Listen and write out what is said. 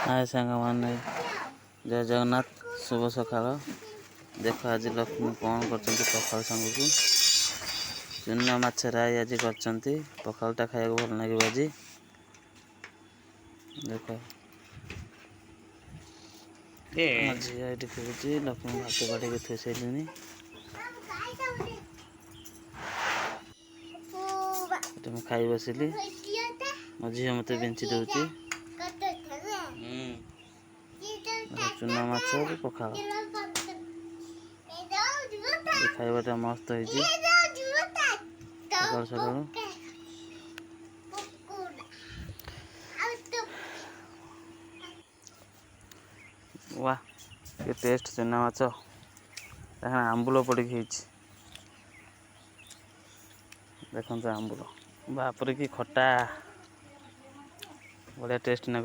हाय सांग मैंने जय जगन्नाथ शुभ सकाल। देख आज लक्ष्मी कौन कर पखाल सांग को चूना माछ राई आज कर पखालटा खाया भल लगे आज देख झी ये खेलुची लक्ष्मी भात बाड़ी थी सारे मैं खाई बसिली मो झी मत बिंची दौची चूना माछ पखाल खाइबाटा मस्त होती सकाल सकाल वाह ये टेस्ट चूना माछ आंबुल पड़ी देखते आंबुल बापर की खटा बढ़िया टेस्ट ना।